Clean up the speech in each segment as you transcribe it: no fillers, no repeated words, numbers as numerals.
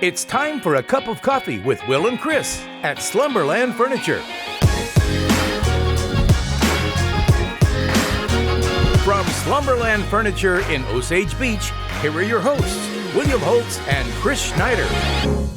It's time for a cup of coffee with Will and Chris at Slumberland Furniture. From Slumberland Furniture in Osage Beach, here are your hosts, William Holtz and Chris Schneider.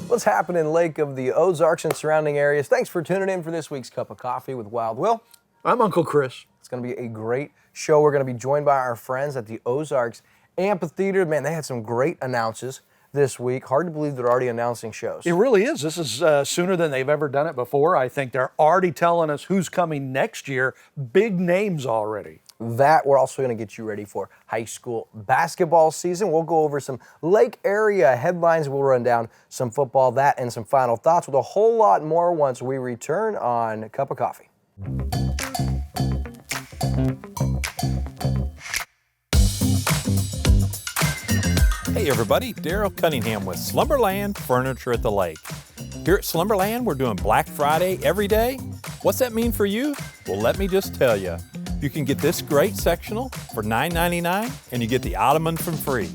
What's happening in Lake of the Ozarks and surrounding areas? Thanks for tuning in for this week's Cup of Coffee with Wild Will. I'm Uncle Chris. It's going to be a great show. We're going to be joined by our friends at the Ozarks Amphitheater. Man, they had some great announces this week. Hard to believe they're already announcing shows. It really is. This is sooner than they've ever done it before. I think they're already telling us who's coming next year. Big names already. That we're also going to get you ready for high school basketball season. We'll go over some Lake area headlines. We'll run down some football, that, and some final thoughts with a whole lot more once we return on Cup of Coffee. Hey everybody, Daryl Cunningham with Slumberland Furniture at the Lake. Here at Slumberland, we're doing Black Friday every day. What's that mean for you? Well, let me just tell you. You can get this great sectional for $9.99 and you get the ottoman for free.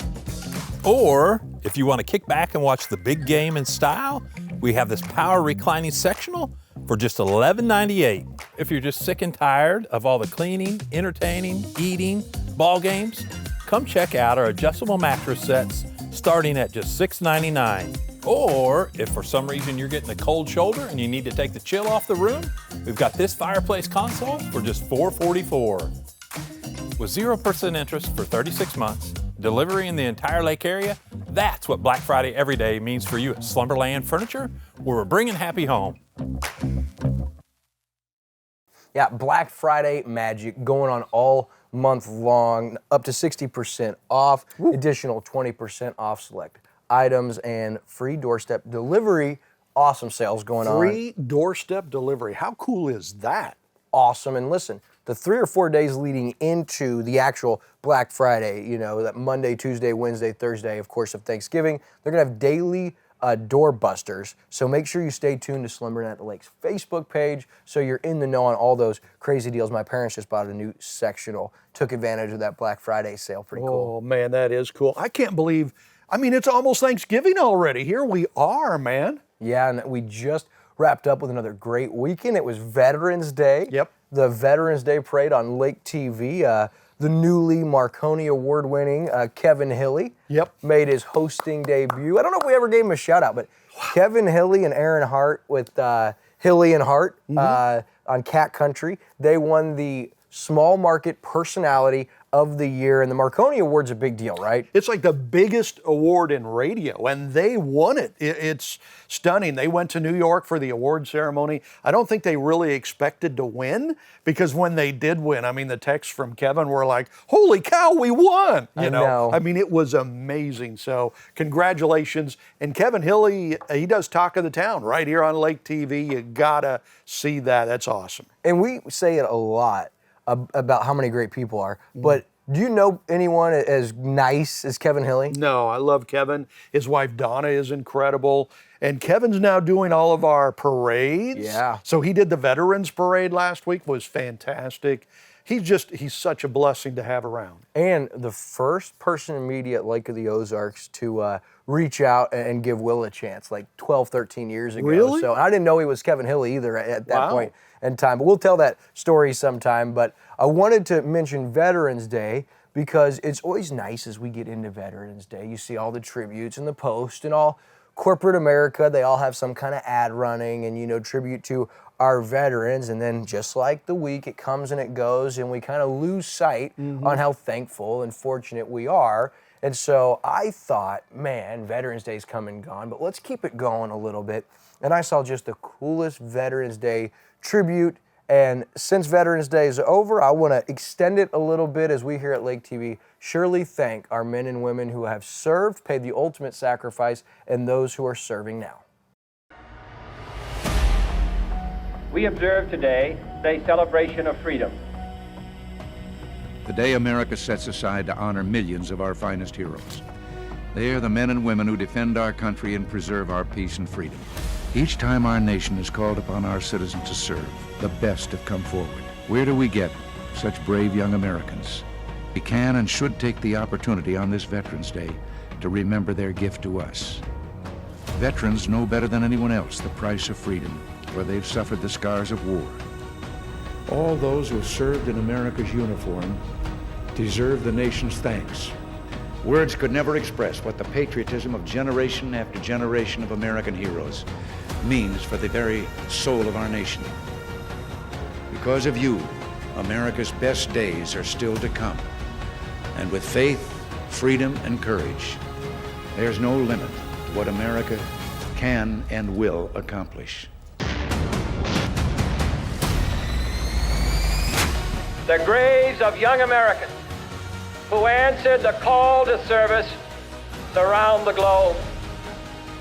Or if you want to kick back and watch the big game in style, we have this power reclining sectional for just $11.98. If you're just sick and tired of all the cleaning, entertaining, eating, ball games, come check out our adjustable mattress sets starting at just $6.99. Or if for some reason you're getting a cold shoulder and you need to take the chill off the room, we've got this fireplace console for just $4.44. With 0% interest for 36 months, delivery in the entire lake area, that's what Black Friday every day means for you at Slumberland Furniture, where we're bringing happy home. Yeah, Black Friday magic going on all month long, up to 60% off, additional 20% off select items, and free doorstep delivery. Awesome sales going on. Free doorstep delivery. How cool is that? Awesome. And listen, the 3 or 4 days leading into the actual Black Friday, you know, that Monday, Tuesday, Wednesday, Thursday, of course, of Thanksgiving, they're going to have daily doorbusters. So make sure you stay tuned to Slumberland at the Lake's Facebook page so you're in the know on all those crazy deals. My parents just bought a new sectional, took advantage of that Black Friday sale. Pretty cool. Oh, man, that is cool. I can't believe, it's almost Thanksgiving already. Here we are, man. Yeah, and we just wrapped up with another great weekend. It was Veterans Day. Yep. The Veterans Day Parade on Lake TV. The newly Marconi Award-winning Kevin Hilly made his hosting debut. I don't know if we ever gave him a shout-out, but Kevin Hilly and Aaron Hart with Hilly and Hart on Cat Country, they won the Small Market Personality of the Year, and the Marconi Award's a big deal, right? It's like the biggest award in radio, and they won it. It's stunning. They went to New York for the award ceremony. I don't think they really expected to win, because when they did win, the texts from Kevin were like, holy cow, we won! You know? It was amazing. So congratulations. And Kevin Hilly, he does Talk of the Town right here on Lake TV. You gotta see that. That's awesome. And we say it a lot about how many great people are, but do you know anyone as nice as Kevin Hilly? No, I love Kevin. His wife Donna is incredible. And Kevin's now doing all of our parades. Yeah. So he did the Veterans Parade last week, was fantastic. He's such a blessing to have around. And the first person in media at Lake of the Ozarks to reach out and give Will a chance, like 12, 13 years ago. Really? So I didn't know he was Kevin Hilly either at that point in time. But we'll tell that story sometime. But I wanted to mention Veterans Day because it's always nice as we get into Veterans Day. You see all the tributes in the Post and all corporate America. They all have some kind of ad running and, tribute to our veterans. And then just like the week, it comes and it goes, and we kind of lose sight on how thankful and fortunate we are. And so I thought, man, Veterans Day's come and gone, but let's keep it going a little bit. And I saw just the coolest Veterans Day tribute. And since Veterans Day is over, I want to extend it a little bit as we here at Lake TV surely thank our men and women who have served, paid the ultimate sacrifice, and those who are serving now. We observe today a celebration of freedom. The day America sets aside to honor millions of our finest heroes. They are the men and women who defend our country and preserve our peace and freedom. Each time our nation has called upon our citizens to serve, the best have come forward. Where do we get such brave young Americans? We can and should take the opportunity on this Veterans Day to remember their gift to us. Veterans know better than anyone else the price of freedom, for they've suffered the scars of war. All those who have served in America's uniform deserve the nation's thanks. Words could never express what the patriotism of generation after generation of American heroes means for the very soul of our nation. Because of you, America's best days are still to come. And with faith, freedom, and courage, there's no limit to what America can and will accomplish. The graves of young Americans who answered the call to service around the globe.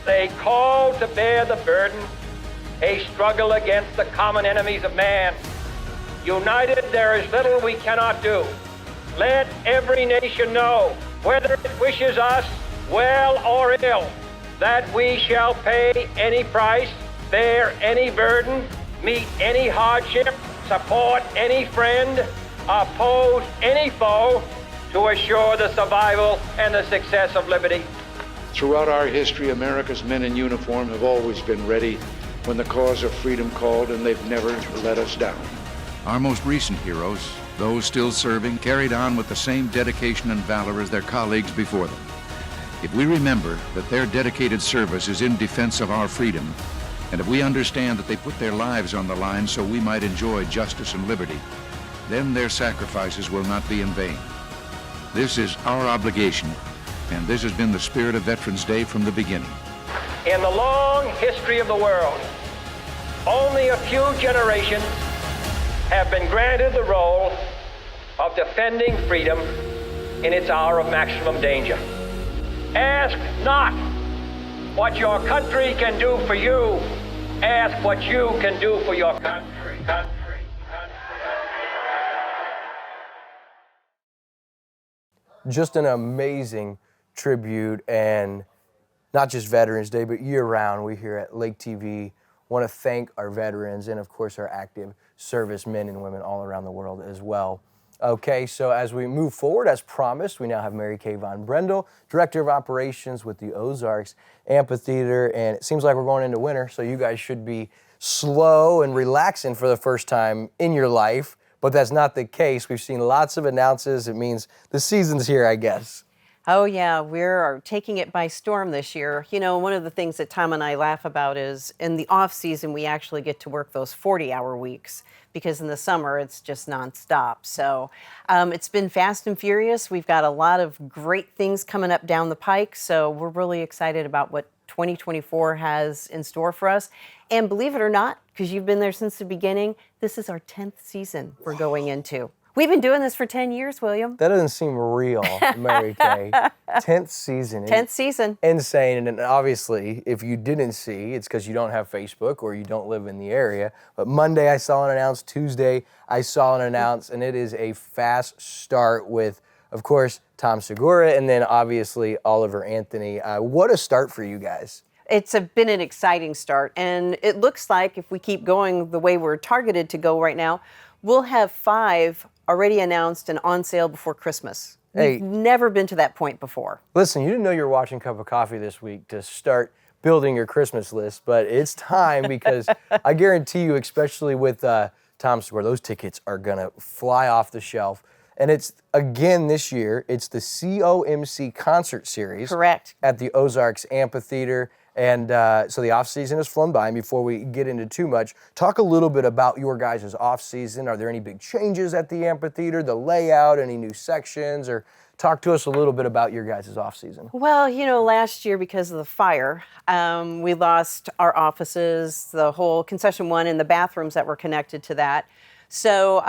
They called to bear the burden, a struggle against the common enemies of man. United, there is little we cannot do. Let every nation know, whether it wishes us well or ill, that we shall pay any price, bear any burden, meet any hardship, support any friend, oppose any foe, to assure the survival and the success of liberty. Throughout our history, America's men in uniform have always been ready when the cause of freedom called, and they've never let us down. Our most recent heroes, those still serving, carried on with the same dedication and valor as their colleagues before them. If we remember that their dedicated service is in defense of our freedom, and if we understand that they put their lives on the line so we might enjoy justice and liberty, then their sacrifices will not be in vain. This is our obligation, and this has been the spirit of Veterans Day from the beginning. In the long history of the world, only a few generations have been granted the role of defending freedom in its hour of maximum danger. Ask not what your country can do for you. Ask what you can do for your country. Just an amazing tribute, and not just Veterans Day, but year-round, we here at Lake TV want to thank our veterans and, of course, our active service men and women all around the world as well. Okay, so as we move forward, as promised, we now have Mary Kay Von Brendel, Director of Operations with the Ozarks Amphitheater, and it seems like we're going into winter, so you guys should be slow and relaxing for the first time in your life. But that's not the case. We've seen lots of announces. It means the season's here, I guess. Oh, yeah, we're taking it by storm this year. You know, one of the things that Tom and I laugh about is in the off season, we actually get to work those 40-hour weeks, because in the summer, it's just nonstop. So it's been fast and furious. We've got a lot of great things coming up down the pike. So we're really excited about what 2024 has in store for us. And believe it or not, because you've been there since the beginning, this is our 10th season we're going into. We've been doing this for 10 years, William. That doesn't seem real, Mary Kay. 10th season. 10th season. Insane. And obviously, if you didn't see, it's because you don't have Facebook or you don't live in the area. But Monday I saw it announced, Tuesday I saw it announced, and it is a fast start with, of course, Tom Segura and then obviously Oliver Anthony. What a start for you guys. It's been an exciting start, and it looks like if we keep going the way we're targeted to go right now, we'll have 5 already announced and on sale before Christmas. Hey, we've never been to that point before. Listen, you didn't know you were watching Cup of Coffee this week to start building your Christmas list, but it's time because I guarantee you, especially with Tom Segura, those tickets are going to fly off the shelf. And it's, again, this year, it's the COMC concert series. Correct. At the Ozarks Amphitheater. And so the off-season has flown by. And before we get into too much, talk a little bit about your guys' off-season. Are there any big changes at the amphitheater, the layout, any new sections? Or talk to us a little bit about your guys' off-season. Well, you know, last year because of the fire, we lost our offices, the whole concession one, and the bathrooms that were connected to that. So,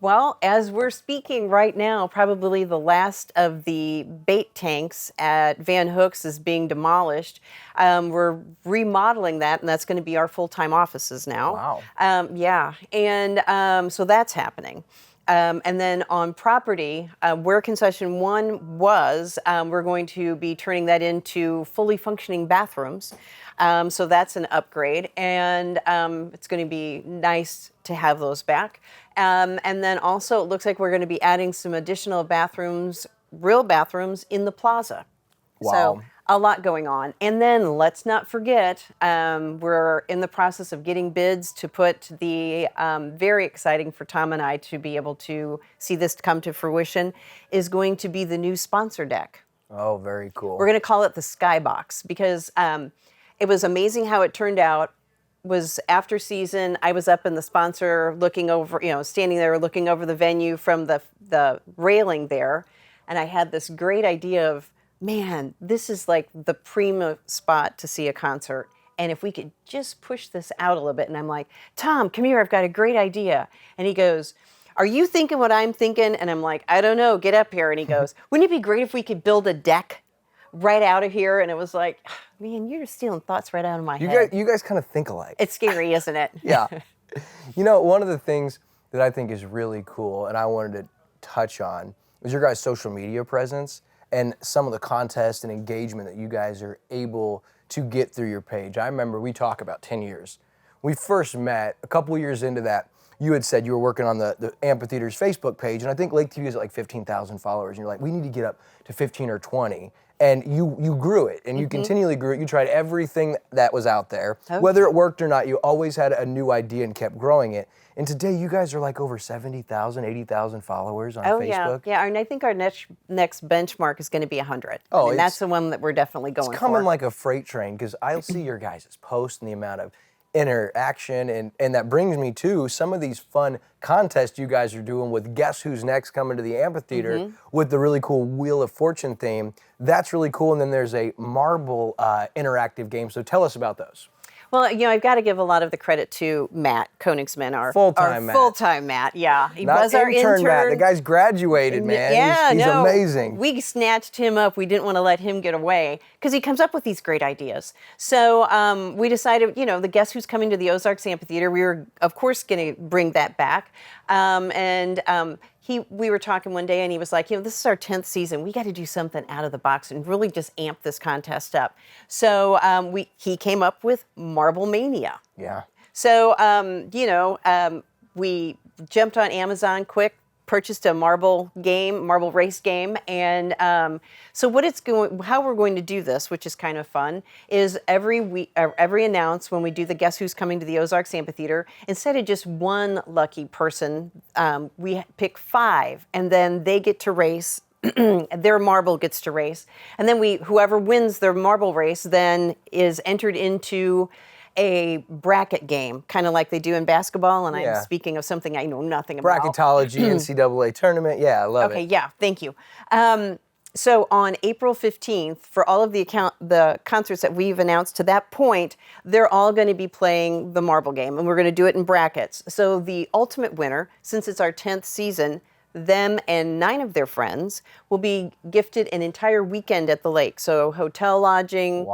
well, as we're speaking right now, probably the last of the bait tanks at Van Hook's is being demolished. We're remodeling that, and that's going to be our full-time offices now. Wow. Yeah, and so that's happening. And then on property, where concession 1 was, we're going to be turning that into fully functioning bathrooms. So that's an upgrade, and it's going to be nice to have those back. And then also it looks like we're going to be adding some additional bathrooms, real bathrooms, in the plaza. Wow. A lot going on. And then let's not forget, we're in the process of getting bids to put the, very exciting for Tom and I to be able to see this come to fruition, is going to be the new sponsor deck. Oh, very cool. We're going to call it the Skybox because it was amazing how it turned out. Was after season, I was up in the sponsor looking over, standing there looking over the venue from the railing there. And I had this great idea of, man, this is like the prima spot to see a concert. And if we could just push this out a little bit. And I'm like, Tom, come here, I've got a great idea. And he goes, are you thinking what I'm thinking? And I'm like, I don't know, get up here. And he goes, wouldn't it be great if we could build a deck right out of here? And it was like, man, you're just stealing thoughts right out of my head. You guys kind of think alike. It's scary, isn't it? Yeah. One of the things that I think is really cool, and I wanted to touch on, is your guys' social media presence and some of the contests and engagement that you guys are able to get through your page. I remember we talk about 10 years. We first met a couple years into that. You had said you were working on the Amphitheater's Facebook page, and I think Lake TV is at like 15,000 followers, and you're like, we need to get up to 15 or 20. And you grew it, and you continually grew it. You tried everything that was out there. Okay. Whether it worked or not, you always had a new idea and kept growing it. And today, you guys are like over 70,000, 80,000 followers on Facebook. Yeah. And I think our next benchmark is going to be 100. Oh, and that's the one that we're definitely going for. It's coming like a freight train, because I'll see your guys' posts and the amount of interaction, and that brings me to some of these fun contests you guys are doing with Guess Who's Next coming to the Amphitheater with the really cool Wheel of Fortune theme. That's really cool. And then there's a marble interactive game. So tell us about those. Well, I've got to give a lot of the credit to Matt Koenigsman, our full-time Matt. Yeah, he was our intern. Matt. The guy's graduated, man. Yeah, he's amazing. We snatched him up. We didn't want to let him get away because he comes up with these great ideas. So we decided, the Guess Who's Coming to the Ozarks Amphitheater. We were, of course, going to bring that back. We were talking one day, and he was like, this is our 10th season. We got to do something out of the box and really just amp this contest up. So he came up with Marble Mania. Yeah. So, we jumped on Amazon quick, purchased a marble race game, and so how we're going to do this, which is kind of fun, is every announce when we do the Guess Who's Coming to the Ozarks Amphitheater, instead of just one lucky person, we pick 5, and then they get to race. Their marble gets to race, and then whoever wins their marble race then is entered into a bracket game, kind of like they do in basketball, and I'm speaking of something I know nothing about. Bracketology, NCAA tournament, I love it. Okay, yeah, thank you. So on April 15th, for all of the concerts that we've announced to that point, they're all going to be playing the marble game, and we're going to do it in brackets. So the ultimate winner, since it's our 10th season, them and 9 of their friends will be gifted an entire weekend at the lake. So hotel lodging,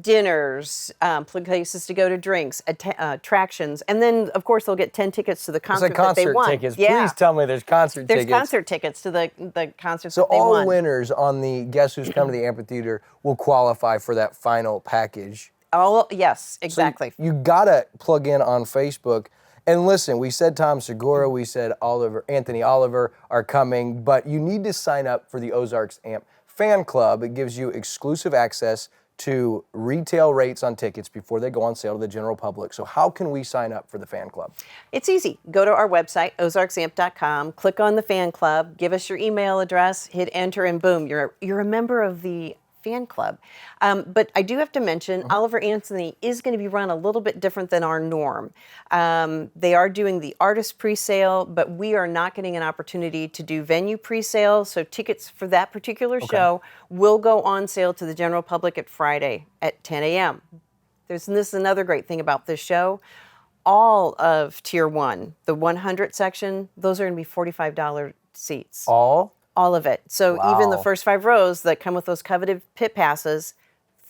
dinners, places to go to drinks, attractions, and then of course they'll get 10 tickets to the concert that they won. Tickets. Yeah. Please tell me there's concert tickets. There's concert tickets to the concerts that they won. So all winners on the Guess Who's Coming to the Amphitheater will qualify for that final package. Yes, exactly. So you gotta plug in on Facebook. And listen, we said Tom Segura, we said Anthony Oliver are coming, but you need to sign up for the Ozarks Amp Fan Club. It gives you exclusive access to retail rates on tickets before they go on sale to the general public. So how can we sign up for the fan club? It's easy. Go to our website, ozarksamp.com, click on the fan club, give us your email address, hit enter, and boom, you're a member of the fan club. But I do have to mention, Oliver Anthony is going to be run a little bit different than our norm. They are doing the artist pre-sale, but we are not getting an opportunity to do venue pre-sale. So tickets for that particular show will go on sale to the general public at Friday at 10 a.m. This is another great thing about this show. All of Tier 1, the 100 section, those are going to be $45 seats. All of it. So even the first 5 rows that come with those coveted pit passes,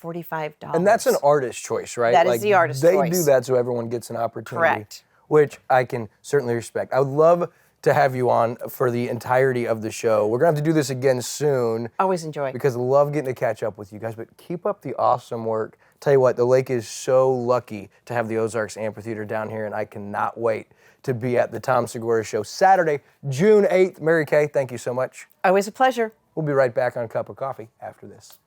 $45. And that's an artist choice, right? That is the artist choice. They do that so everyone gets an opportunity. Correct. Which I can certainly respect. I would love to have you on for the entirety of the show. We're going to have to do this again soon. Always enjoy. Because I love getting to catch up with you guys, but keep up the awesome work. Tell you what, the lake is so lucky to have the Ozarks Amphitheater down here, and I cannot wait to be at the Tom Segura Show Saturday, June 8th. Mary Kay, thank you so much. Always a pleasure. We'll be right back on Cup of Coffee after this.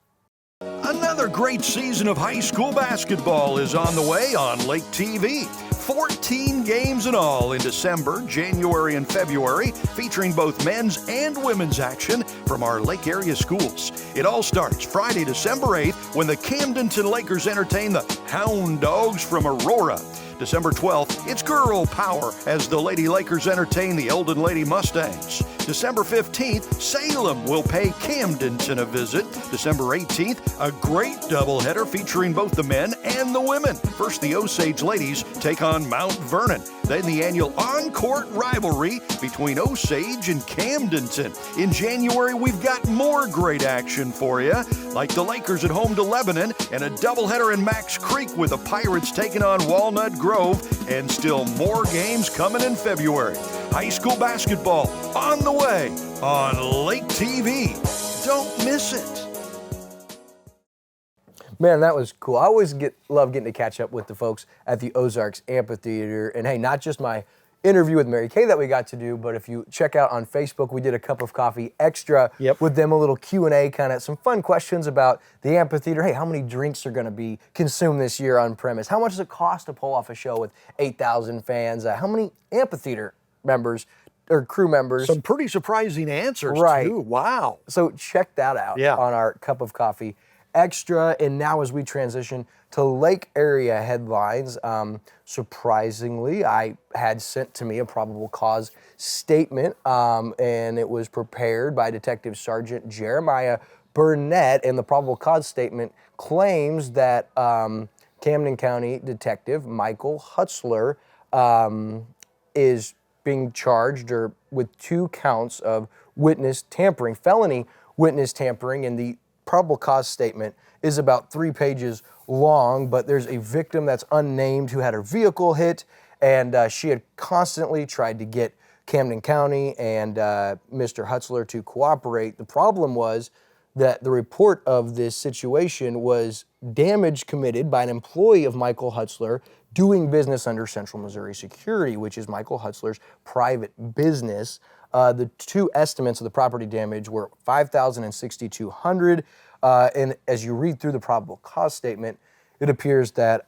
Another great season of high school basketball is on the way on Lake TV. 14 games in all in December, January, and February, featuring both men's and women's action from our Lake area schools. It all starts Friday, December 8th, when the Camdenton Lakers entertain the Hound Dogs from Aurora. December 12th, it's girl power as the Lady Lakers entertain the Eldon Lady Mustangs. December 15th, Salem will pay Camdenton a visit. December 18th, a great doubleheader featuring both the men and the women. First, the Osage ladies take on Mount Vernon. Then the annual on-court rivalry between Osage and Camdenton. In January, we've got more great action for you, like the Lakers at home to Lebanon and a doubleheader in Max Creek with the Pirates taking on Walnut Grove, and still more games coming in February. High school basketball on the way on Lake TV. Don't miss it. Man, that was cool. I always love getting to catch up with the folks at the Ozarks Amphitheater. And hey, not just my interview with Mary Kay that we got to do, but if you check out on Facebook, we did a cup of coffee extra with them, a little Q&A, kind of some fun questions about the amphitheater. Hey, how many drinks are going to be consumed this year on premise? How much does it cost to pull off a show with 8,000 fans? How many amphitheater members or crew members? Some pretty surprising answers, too. Wow. So check that out on our cup of coffee extra. And now as we transition to Lake area headlines, surprisingly, I had sent to me a probable cause statement, and it was prepared by Detective Sergeant Jeremiah Burnett, and the probable cause statement claims that Camden County Detective Michael Hutzler is being charged with 2 counts of witness tampering, felony witness tampering, and the probable cause statement is about 3 pages long, but there's a victim that's unnamed who had her vehicle hit, and she had constantly tried to get Camden County and Mr. Hutzler to cooperate. The problem was that the report of this situation was damage committed by an employee of Michael Hutzler doing business under Central Missouri Security, which is Michael Hutzler's private business. The 2 estimates of the property damage were $5,000 and $6,200. And as you read through the probable cause statement, it appears that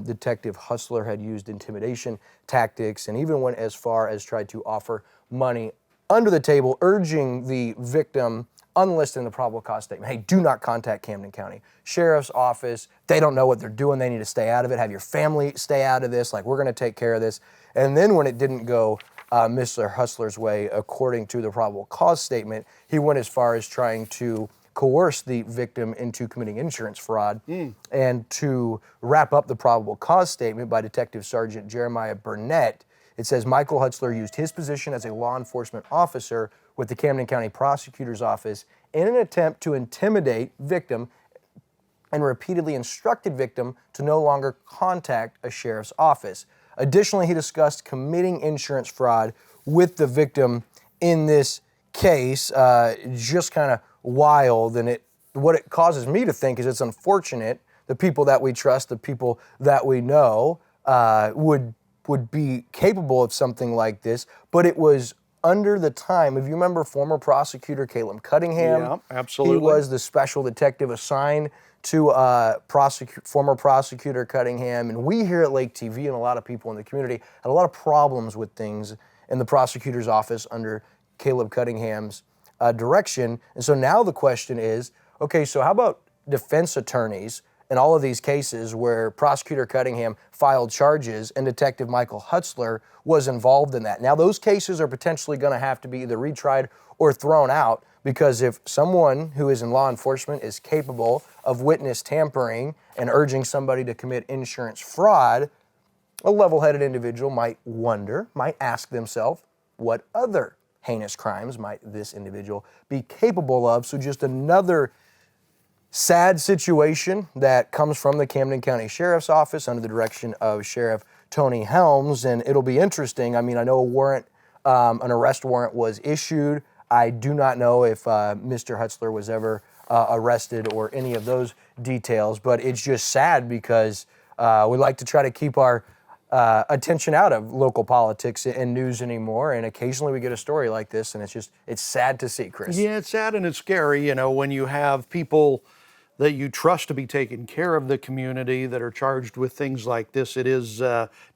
Detective Hutzler had used intimidation tactics and even went as far as tried to offer money under the table, urging the victim, unlisted in the probable cause statement, hey, do not contact Camden County Sheriff's Office. They don't know what they're doing. They need to stay out of it. Have your family stay out of this. Like, we're going to take care of this. And then when it didn't go Mr. Hutzler's way, according to the probable cause statement, he went as far as trying to coerce the victim into committing insurance fraud. And to wrap up the probable cause statement by Detective Sergeant Jeremiah Burnett, it says Michael Hutzler used his position as a law enforcement officer with the Camden County Prosecutor's Office in an attempt to intimidate victim and repeatedly instructed victim to no longer contact a sheriff's office. Additionally, he discussed committing insurance fraud with the victim in this case. Just kind of wild, and what it causes me to think is it's unfortunate the people that we trust, the people that we know would be capable of something like this, but it was under the time, if you remember former prosecutor Caleb Cunningham. Yeah, absolutely. He was the special detective assigned to former prosecutor Cunningham, and we here at Lake TV and a lot of people in the community had a lot of problems with things in the prosecutor's office under Caleb Cunningham's direction. And so now the question is, okay, so how about defense attorneys in all of these cases where Prosecutor Cunningham filed charges and Detective Michael Hutzler was involved in that? Now those cases are potentially going to have to be either retried or thrown out, because if someone who is in law enforcement is capable of witness tampering and urging somebody to commit insurance fraud, a level-headed individual might ask themselves, what other heinous crimes might this individual be capable of? So just another sad situation that comes from the Camden County Sheriff's Office under the direction of Sheriff Tony Helms, and it'll be interesting. I mean, I know an arrest warrant was issued. I do not know if Mr. Hutzler was ever arrested or any of those details, but it's just sad because we like to try to keep our attention out of local politics and news anymore, and occasionally we get a story like this, and it's sad to see, Chris. Yeah, it's sad and it's scary, when you have people that you trust to be taking care of the community that are charged with things like this. It is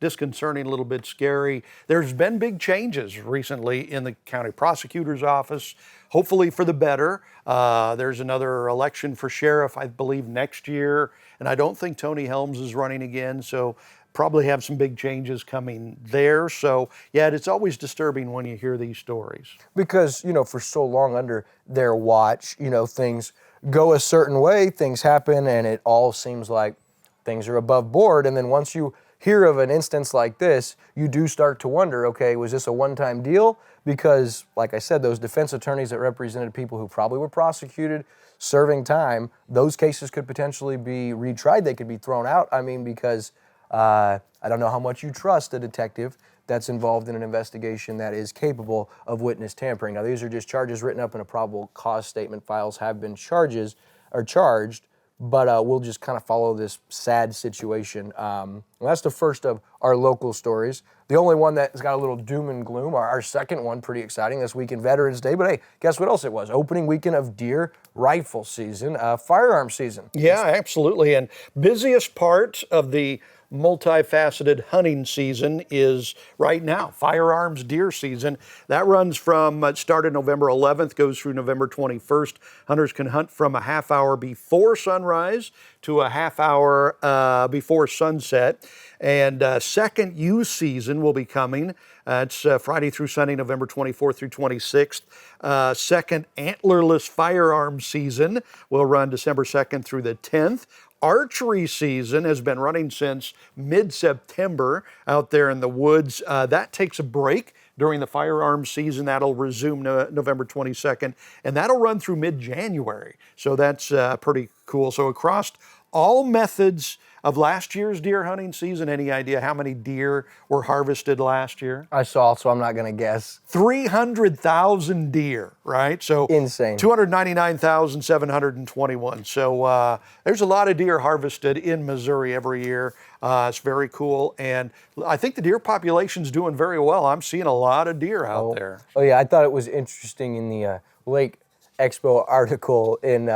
disconcerting, a little bit scary. There's been big changes recently in the county prosecutor's office, hopefully for the better. There's another election for sheriff, I believe, next year, and I don't think Tony Helms is running again, so probably have some big changes coming there. So yeah, it's always disturbing when you hear these stories. Because, for so long under their watch, things go a certain way, things happen, and it all seems like things are above board. And then once you hear of an instance like this, you do start to wonder, okay, was this a one-time deal? Because, like I said, those defense attorneys that represented people who probably were prosecuted, serving time, those cases could potentially be retried. They could be thrown out. I mean, because I don't know how much you trust a detective that's involved in an investigation that is capable of witness tampering. Now, these are just charges written up in a probable cause statement. Files have been charged, but we'll just kind of follow this sad situation. That's the first of our local stories. The only one that's got a little doom and gloom, our second one, pretty exciting this weekend, Veterans Day. But hey, guess what else it was? Opening weekend of deer rifle season, firearm season. Yeah, absolutely. And busiest part of the multifaceted hunting season is right now, firearms deer season. That runs from, it started November 11th, goes through November 21st. Hunters can hunt from a half hour before sunrise to a half hour before sunset. And second use season will be coming. It's Friday through Sunday, November 24th through 26th. Second antlerless firearms season will run December 2nd through the 10th. Archery season has been running since mid-September out there in the woods. That takes a break during the firearms season. That'll resume November 22nd, and that'll run through mid-January. So that's pretty cool. So across all methods of last year's deer hunting season, any idea how many deer were harvested last year? I saw, so I'm not going to guess. 300,000 deer, right? So insane. 299,721. So there's a lot of deer harvested in Missouri every year. It's very cool, and I think the deer population's doing very well. I'm seeing a lot of deer out there. Oh yeah, I thought it was interesting in the Lake Expo article in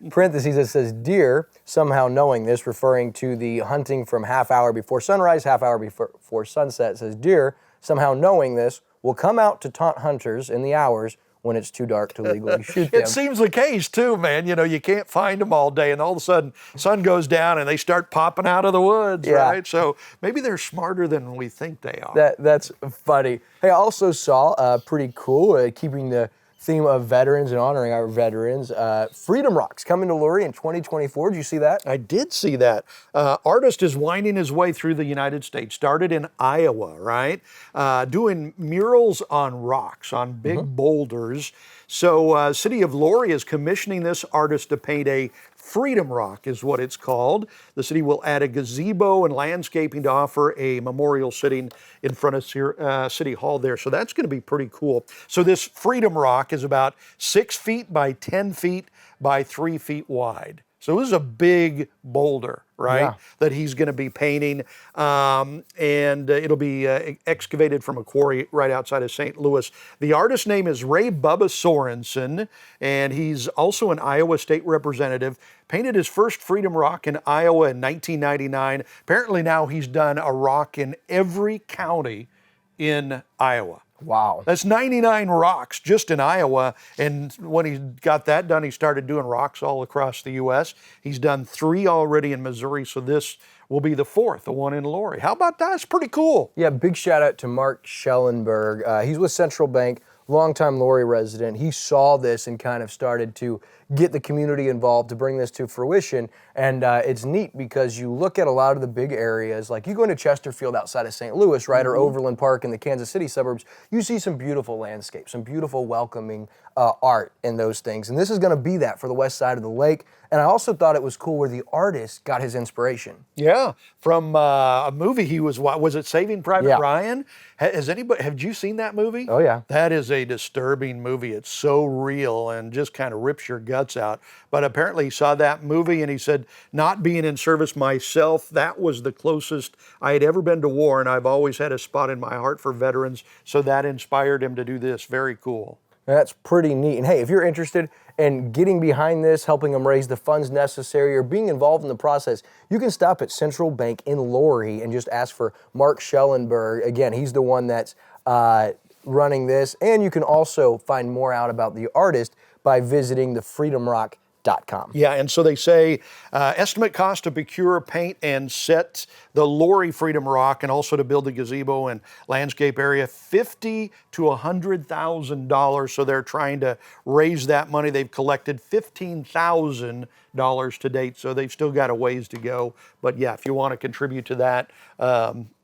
parentheses it says deer, somehow knowing this, referring to the hunting from half hour before sunrise, half hour before sunset. It says deer, somehow knowing this, will come out to taunt hunters in the hours when it's too dark to legally shoot them. It seems the case too, man. You can't find them all day, and all of a sudden sun goes down and they start popping out of the woods, right? So maybe they're smarter than we think they are. That's funny. Hey, I also saw pretty cool, keeping the theme of veterans and honoring our veterans. Freedom Rocks coming to Lurie in 2024. Did you see that? I did see that. Artist is winding his way through the United States. Started in Iowa, right? Doing murals on rocks, on big boulders. So City of Lurie is commissioning this artist to paint a Freedom Rock is what it's called. The city will add a gazebo and landscaping to offer a memorial sitting in front of City Hall there. So that's going to be pretty cool. So this Freedom Rock is about 6 feet by 10 feet by 3 feet wide. So this is a big boulder, right, Yeah. that he's going to be painting, and it'll be excavated from a quarry right outside of St. Louis. The artist's name is Ray Bubba Sorensen, and he's also an Iowa state representative. Painted his first Freedom Rock in Iowa in 1999. Apparently now he's done a rock in every county in Iowa. Wow. That's 99 rocks just in Iowa. And when he got that done, he started doing rocks all across the U.S. He's done 3 already in Missouri, so this will be the 4th, the one in Lurie. How about that? It's pretty cool. Yeah, big shout out to Mark Schellenberg. He's with Central Bank, longtime Lurie resident. He saw this and kind of started to get the community involved to bring this to fruition. And it's neat because you look at a lot of the big areas, like you go into Chesterfield outside of St. Louis, right, or Overland Park in the Kansas City suburbs, you see some beautiful landscapes, some beautiful welcoming art in those things. And this is going to be that for the west side of the lake. And I also thought it was cool where the artist got his inspiration. Yeah, from a movie he was it Saving Private Yeah. Ryan? Have you seen that movie? Oh, yeah. That is a disturbing movie. It's so real and just kind of rips your guts out. But apparently he saw that movie and he said, not being in service myself, that was the closest I had ever been to war, and I've always had a spot in my heart for veterans, so that inspired him to do this. Very cool. That's pretty neat. And hey, if you're interested in getting behind this, helping them raise the funds necessary, or being involved in the process, you can stop at Central Bank in Laurie and just ask for Mark Schellenberg. Again, he's the one that's running this. And you can also find more out about the artist by visiting thefreedomrock.com. Yeah, and so they say estimate cost to procure, paint, and set the Laurie Freedom Rock, and also to build the gazebo and landscape area, $50,000 to $100,000. So they're trying to raise that money. They've collected $15,000 to date, so they've still got a ways to go. But yeah, if you want to contribute to that,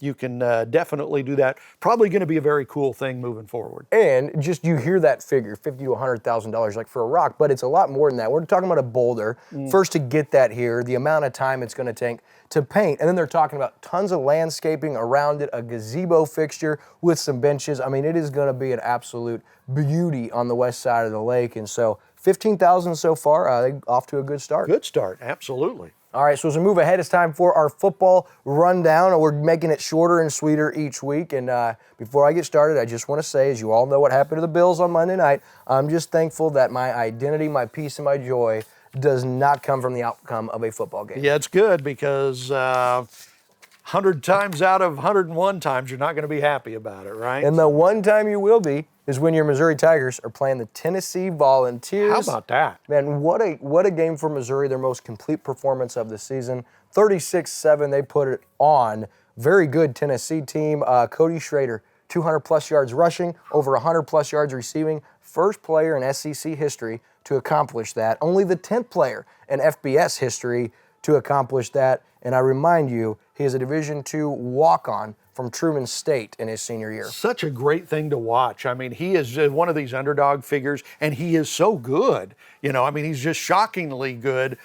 you can definitely do that. Probably going to be a very cool thing moving forward. And just you hear that figure, $50,000 to $100,000, like for a rock, but it's a lot more than that. We're talking about a boulder. First, to get that here, the amount of time it's going to take to paint, and then they're talking about tons of landscaping around it, a gazebo fixture with some benches. I mean, it is going to be an absolute beauty on the west side of the lake, and so $15,000 so far, off to a good start. Good start, absolutely. All right, so as we move ahead, it's time for our football rundown, and we're making it shorter and sweeter each week. And before I get started, I just want to say, as you all know what happened to the Bills on Monday night, I'm just thankful that my identity, my peace, and my joy does not come from the outcome of a football game. Yeah, it's good because 100 times out of 101 times, you're not going to be happy about it, right? And the one time you will be is when your Missouri Tigers are playing the Tennessee Volunteers. How about that? Man, what a game for Missouri, their most complete performance of the season. 36-7, they put it on. Very good Tennessee team. Cody Schrader, 200-plus yards rushing, over 100-plus yards receiving. First player in SEC history to accomplish that. Only the 10th player in FBS history to accomplish that. And I remind you, he is a Division II walk-on from Truman State in his senior year. Such a great thing to watch. I mean, he is one of these underdog figures, and he is so good. You know, I mean, he's just shockingly good.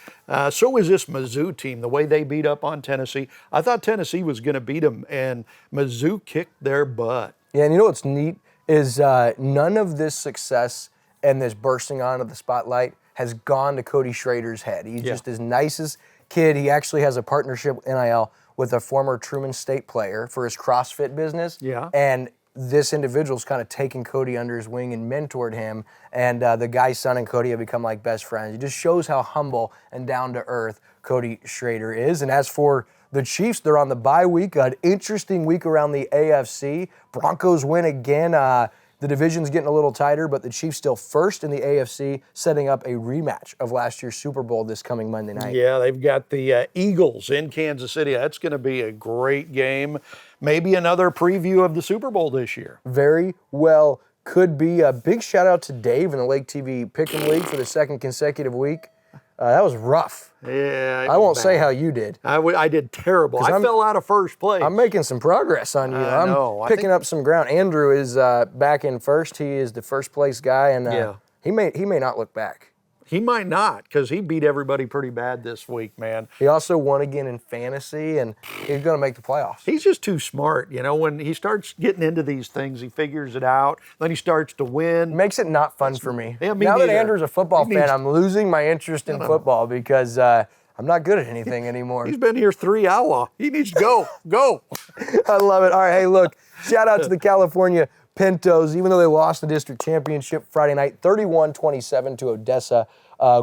So is this Mizzou team, the way they beat up on Tennessee. I thought Tennessee was going to beat them, and Mizzou kicked their butt. Yeah, and you know what's neat is none of this success and this bursting onto the spotlight has gone to Cody Schrader's head. He's just as nice as kid. He actually has a partnership with NIL with a former Truman State player for his CrossFit business. Yeah. And this individual's kind of taken Cody under his wing and mentored him. And the guy's son and Cody have become like best friends. It just shows how humble and down to earth Cody Schrader is. And as for the Chiefs, they're on the bye week. An interesting week around the AFC. Broncos win again. The division's getting a little tighter, but the Chiefs still first in the AFC, setting up a rematch of last year's Super Bowl this coming Monday night. Yeah, they've got the Eagles in Kansas City. That's going to be a great game. Maybe another preview of the Super Bowl this year. Very well could be. A big shout out to Dave in the Lake TV Pick'em League for the second consecutive week. That was rough. Yeah, I won't say how you did. I did terrible. I fell out of first place. I'm making some progress on you. I'm picking up some ground. Andrew is back in first. He is the first place guy, and he may not look back. He might not, because he beat everybody pretty bad this week, man. He also won again in fantasy, and he's going to make the playoffs. He's just too smart. You know, when he starts getting into these things, he figures it out. Then he starts to win. It makes it not fun for me. Yeah, me now neither. that Andrew's a football fan, I'm losing my interest in football because I'm not good at anything anymore. He's been here 3 hours. He needs to go. Go. I love it. All right, hey, look, shout out to the California Pintos. Even though they lost the district championship Friday night, 31-27 to Odessa.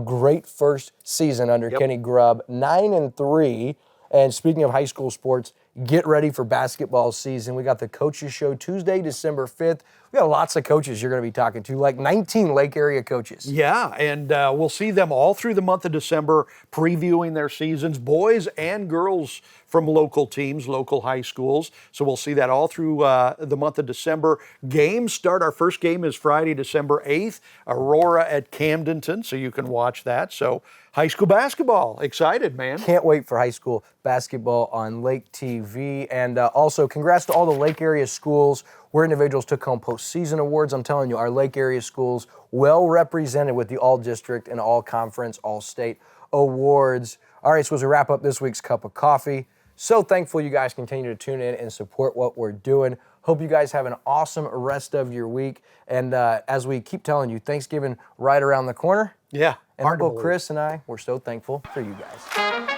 Great first season under Kenny Grubb, 9-3. And speaking of high school sports, get ready for basketball season. We got the Coaches Show Tuesday, December 5th. We got lots of coaches you're going to be talking to, like 19 Lake area coaches. Yeah, and we'll see them all through the month of December previewing their seasons, boys and girls from local teams, local high schools. So we'll see that all through the month of December. Games start. Our first game is Friday, December 8th, Aurora at Camdenton, so you can watch that. So high school basketball, excited, man. Can't wait for high school basketball on Lake TV. And also, congrats to all the Lake area schools where individuals took home postseason awards. I'm telling you, our Lake area schools well represented with the all-district and all-conference, all-state awards. All right, so as we wrap up this week's Cup of Coffee, so thankful you guys continue to tune in and support what we're doing. Hope you guys have an awesome rest of your week. And as we keep telling you, Thanksgiving right around the corner. Yeah. And Uncle Chris and I, we're so thankful for you guys.